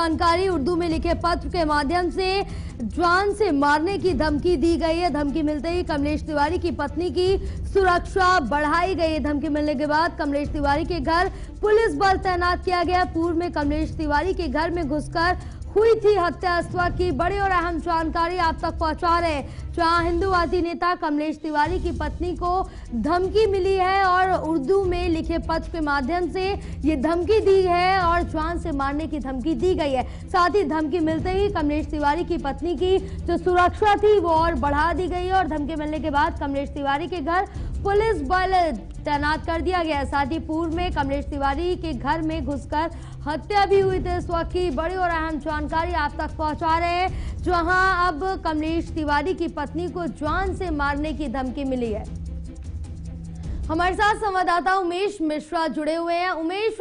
जानकारी। उर्दू में लिखे पत्र के माध्यम से जान से मारने की धमकी दी गई है। धमकी मिलते ही कमलेश तिवारी की पत्नी की सुरक्षा बढ़ाई गई है। धमकी मिलने के बाद कमलेश तिवारी के घर पुलिस बल तैनात किया गया। पूर्व में कमलेश तिवारी के घर में घुसकर हुई थी हत्या। इस वक्त की बड़ी और अहम जानकारी आप तक पहुंचा रहे हैं, जहां हिंदूवादी नेता कमलेश तिवारी की पत्नी को धमकी मिली है और उर्दू में लिखे पत्र के माध्यम से ये धमकी दी है और जान से मारने की धमकी दी गई है। साथ ही धमकी मिलते ही कमलेश तिवारी की पत्नी की जो सुरक्षा थी वो और बढ़ा दी गई है और धमकी मिलने के बाद कमलेश तिवारी के घर पुलिस बल तैनात कर दिया गया है। साथ ही पूर्व में कमलेश तिवारी के घर में घुसकर हत्या भी हुई थी। इस वक्त की बड़ी और अहम जानकारी आप तक पहुंचा रहे हैं, जहां अब कमलेश तिवारी की पत्नी को जान से मारने की धमकी मिली है। हमारे साथ संवाददाता उमेश मिश्रा जुड़े हुए हैं। उमेश,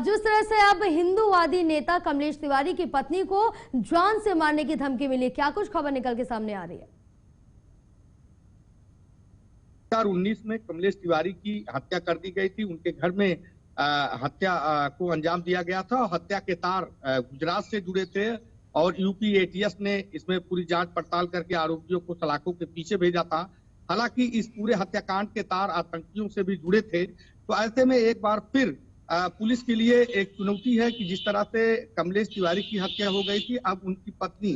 जिस तरह से अब हिंदूवादी नेता कमलेश तिवारी की पत्नी को जान से मारने की धमकी मिली, क्या कुछ खबर निकल के सामने आ रही है? 2019 में कमलेश तिवारी की हत्या कर दी गई थी। उनके घर में हत्या को अंजाम दिया गया था। हत्या के तार गुजरात से जुड़े थे और यूपी एटीएस ने इसमें पूरी जांच पड़ताल करके आरोपियों को सलाखों के पीछे भेजा था। हालांकि इस पूरे हत्याकांड के तार आतंकियों से भी जुड़े थे। तो ऐसे में एक बार फिर पुलिस के लिए एक चुनौती है कि जिस तरह से कमलेश तिवारी की हत्या हो गई थी, अब उनकी पत्नी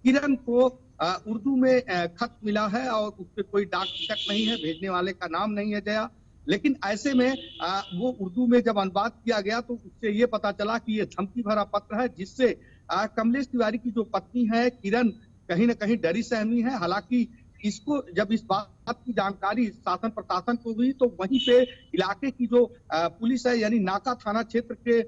किरण को उर्दू में खत मिला है और उस पर कोई डाक टिकट नहीं है, भेजने वाले का नाम नहीं है जया। लेकिन ऐसे में वो उर्दू में जब अनुवाद किया गया तो उससे ये पता चला कि ये धमकी भरा पत्र है, जिससे कमलेश तिवारी की जो पत्नी है किरण कहीं न कहीं डरी सहमी है। हालांकि इसको जब इस बात की जानकारी शासन प्रशासन को हुई तो वहीं पे इलाके की जो पुलिस है, यानी नाका थाना क्षेत्र के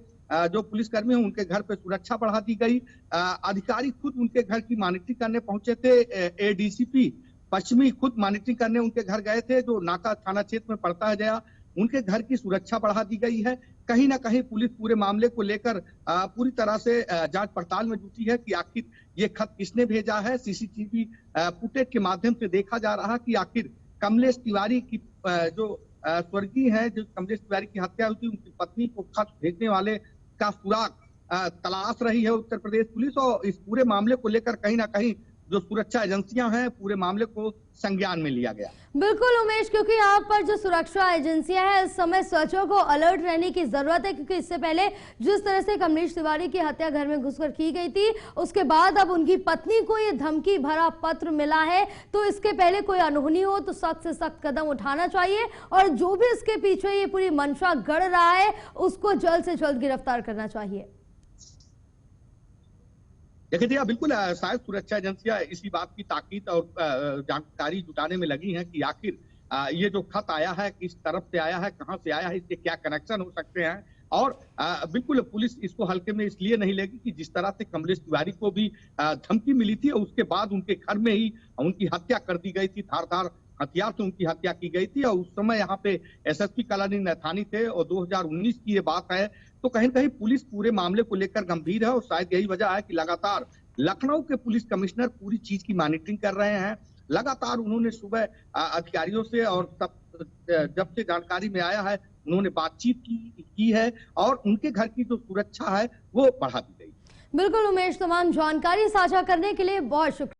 जो पुलिसकर्मी हैं उनके घर पे सुरक्षा बढ़ा दी गई। अधिकारी खुद उनके घर की मॉनिटरिंग करने पहुंचे थे। एडीसीपी पश्चिमी खुद मॉनिटरिंग करने उनके घर गए थे, जो नाका थाना क्षेत्र में पड़ता है जया। उनके घर की सुरक्षा बढ़ा दी गई है। कहीं ना कहीं पुलिस पूरे मामले को लेकर पूरी तरह से जांच पड़ताल में जुटी है कि आखिर ये खत किसने भेजा है। सीसीटीवी फुटेज के माध्यम से देखा जा रहा कि आखिर कमलेश तिवारी की जो स्वर्गीय है, जो कमलेश तिवारी की हत्या हुई थी, उनकी पत्नी को खत भेजने वाले का सुराग तलाश रही है उत्तर प्रदेश पुलिस। और इस पूरे मामले को लेकर कहीं ना कहीं जो सुरक्षा एजेंसियां हैं, पूरे मामले को संज्ञान में लिया गया। बिल्कुल उमेश, क्योंकि यहाँ पर जो सुरक्षा एजेंसियां हैं इस समय सचो को अलर्ट रहने की जरूरत है, क्योंकि इससे पहले जिस तरह से कमलेश तिवारी की हत्या घर में घुसकर की गई थी, उसके बाद अब उनकी पत्नी को ये धमकी भरा पत्र मिला है। तो इसके पहले कोई अनहोनी हो तो सख्त से सख्त कदम उठाना चाहिए और जो भी इसके पीछे ये पूरी मंशा गढ़ रहा है उसको जल्द से जल्द गिरफ्तार करना चाहिए। देखिए भैया, बिल्कुल शायद सुरक्षा एजेंसियां इसी बात की ताकीद और जानकारी जुटाने में लगी हैं कि आखिर ये जो खत आया है किस तरफ से आया है, कहां से आया है, इसके क्या कनेक्शन हो सकते हैं। और बिल्कुल पुलिस इसको हल्के में इसलिए नहीं लेगी कि जिस तरह से कमलेश तिवारी को भी धमकी मिली थी और उसके बाद उनके घर में ही उनकी हत्या कर दी गई थी। धारदार हथियार से उनकी हत्या की गई थी और उस समय यहाँ पे एसएसपी कलानी नैथानी थे और 2019 की ये बात है। तो कहीं न कहीं पुलिस पूरे मामले को लेकर गंभीर है और शायद यही वजह है कि लगातार लखनऊ के पुलिस कमिश्नर पूरी चीज की मॉनिटरिंग कर रहे हैं। लगातार उन्होंने सुबह अधिकारियों से और तब जब से जानकारी में आया है उन्होंने बातचीत की है और उनके घर की जो सुरक्षा है वो बढ़ा दी गई। बिल्कुल उमेश, तमाम जानकारी साझा करने के लिए बहुत शुक्रिया।